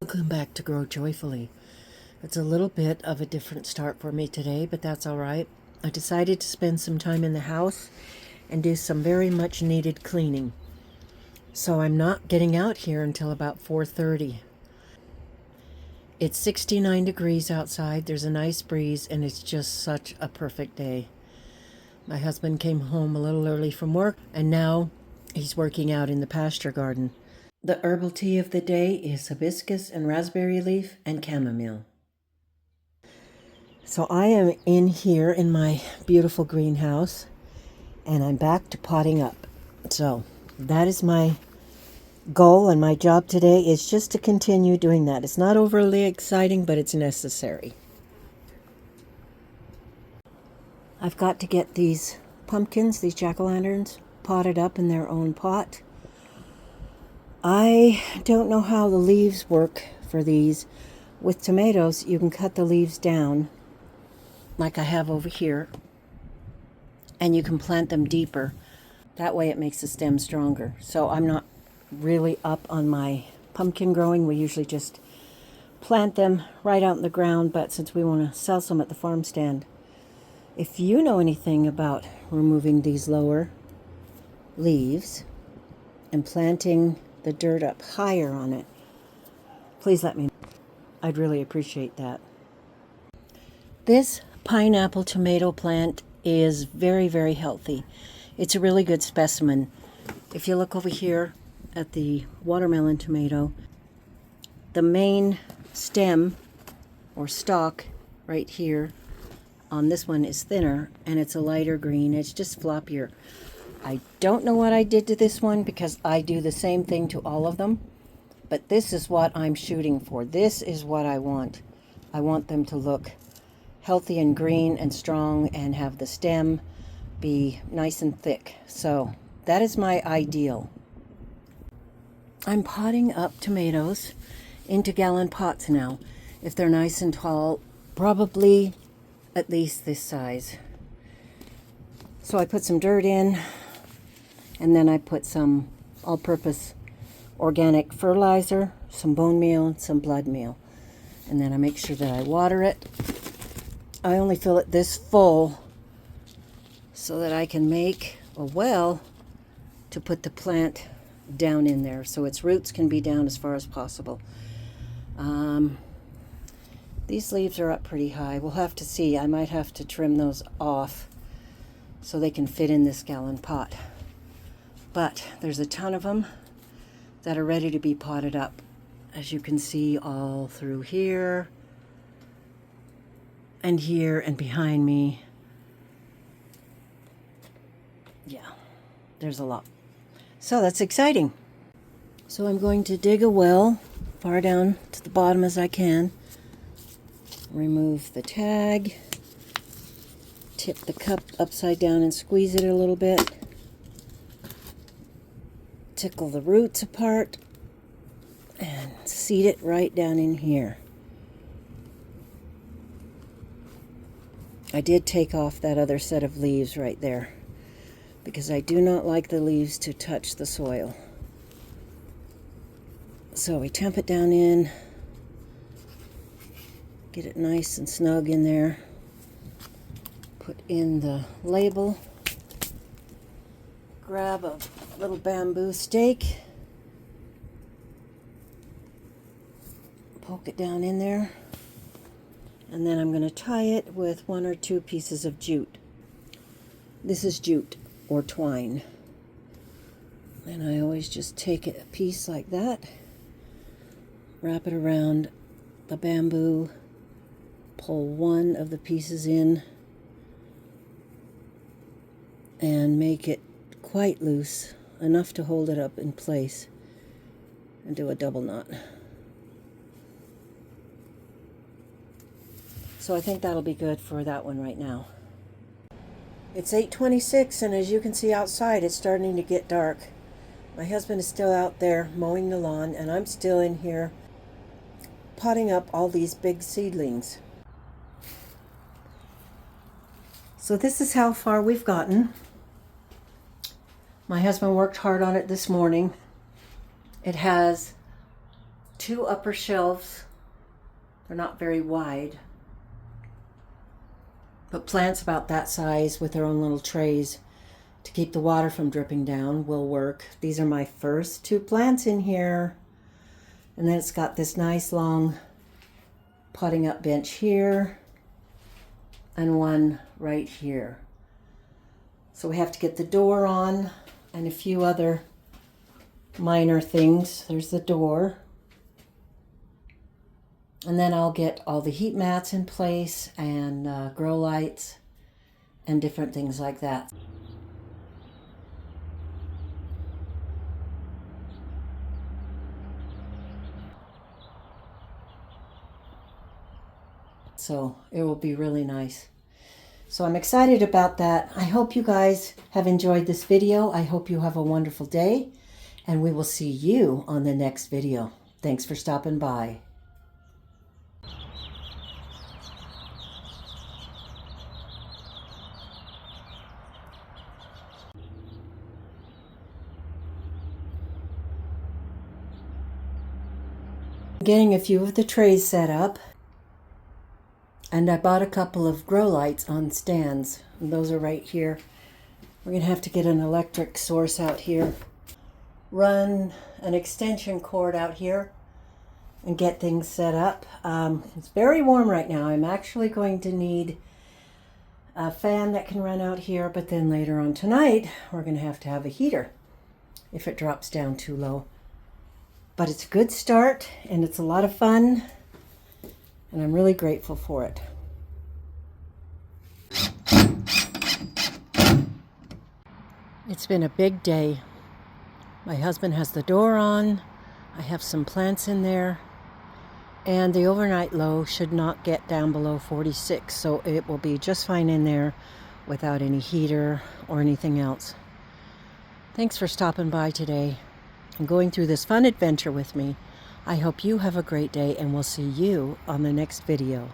Welcome back to Grow Joyfully. It's a little bit of a different start for me today, but that's all right. I decided to spend some time in the house and do some very much needed cleaning. So I'm not getting out here until about 4:30. It's 69 degrees outside, there's a nice breeze, and it's just such a perfect day. My husband came home a little early from work, and now he's working out in the pasture garden. The herbal tea of the day is hibiscus and raspberry leaf and chamomile. So I am in here in my beautiful greenhouse, and I'm back to potting up. So that is my goal, and my job today is just to continue doing that. It's not overly exciting, but it's necessary. I've got to get these pumpkins, these jack-o'-lanterns, potted up in their own pot. I don't know how the leaves work for these. With tomatoes, you can cut the leaves down, like I have over here, and you can plant them deeper. That way it makes the stem stronger. So I'm not really up on my pumpkin growing. We usually just plant them right out in the ground, but since we want to sell some at the farm stand, if you know anything about removing these lower leaves and planting the dirt up higher on it, please let me know. I'd really appreciate that. This pineapple tomato plant is very, very healthy. It's a really good specimen. If you look over here at the watermelon tomato, the main stem or stalk right here on this one is thinner, and it's a lighter green. It's just floppier. I don't know what I did to this one because I do the same thing to all of them, but this is what I'm shooting for. This is what I want. I want them to look healthy and green and strong and have the stem be nice and thick. So that is my ideal. I'm potting up tomatoes into gallon pots now. If they're nice and tall, probably at least this size. So I put some dirt in, and then I put some all-purpose organic fertilizer, some bone meal, and some blood meal. And then I make sure that I water it. I only fill it this full so that I can make a well to put the plant down in there so its roots can be down as far as possible. These leaves are up pretty high. We'll have to see. I might have to trim those off so they can fit in this gallon pot. But there's a ton of them that are ready to be potted up. As you can see, all through here and behind me. Yeah, there's a lot. So that's exciting. So I'm going to dig a well far down to the bottom as I can. Remove the tag. Tip the cup upside down and squeeze it a little bit. Tickle the roots apart and seed it right down in here. I did take off that other set of leaves right there because I do not like the leaves to touch the soil. So we tamp it down in, get it nice and snug in there, put in the label, grab a little bamboo stake, poke it down in there, and then I'm going to tie it with 1 or 2 pieces of jute. This is jute or twine. And I always just take a piece like that, wrap it around the bamboo, pull one of the pieces in, and make it quite loose, enough to hold it up in place, and do a double knot. So I think that'll be good for that one right now. It's 8:26, and as you can see outside, it's starting to get dark. My husband is still out there mowing the lawn, and I'm still in here potting up all these big seedlings. So this is how far we've gotten. My husband worked hard on it this morning. It has 2 upper shelves. They're not very wide, but plants about that size with their own little trays to keep the water from dripping down will work. These are my first 2 plants in here. And then it's got this nice long potting up bench here and one right here. So we have to get the door on and a few other minor things. There's the door. And then I'll get all the heat mats in place and grow lights and different things like that. So it will be really nice. So I'm excited about that. I hope you guys have enjoyed this video. I hope you have a wonderful day, and we will see you on the next video. Thanks for stopping by. Getting a few of the trays set up, and I bought a couple of grow lights on stands. And those are right here. We're going to have to get an electric source out here, run an extension cord out here, and get things set up. It's very warm right now. I'm actually going to need a fan that can run out here, but then later on tonight we're going to have a heater if it drops down too low. But it's a good start, and it's a lot of fun, and I'm really grateful for it. It's been a big day. My husband has the door on. I have some plants in there, and the overnight low should not get down below 46, so it will be just fine in there without any heater or anything else. Thanks for stopping by today and going through this fun adventure with me. I hope you have a great day, and we'll see you on the next video.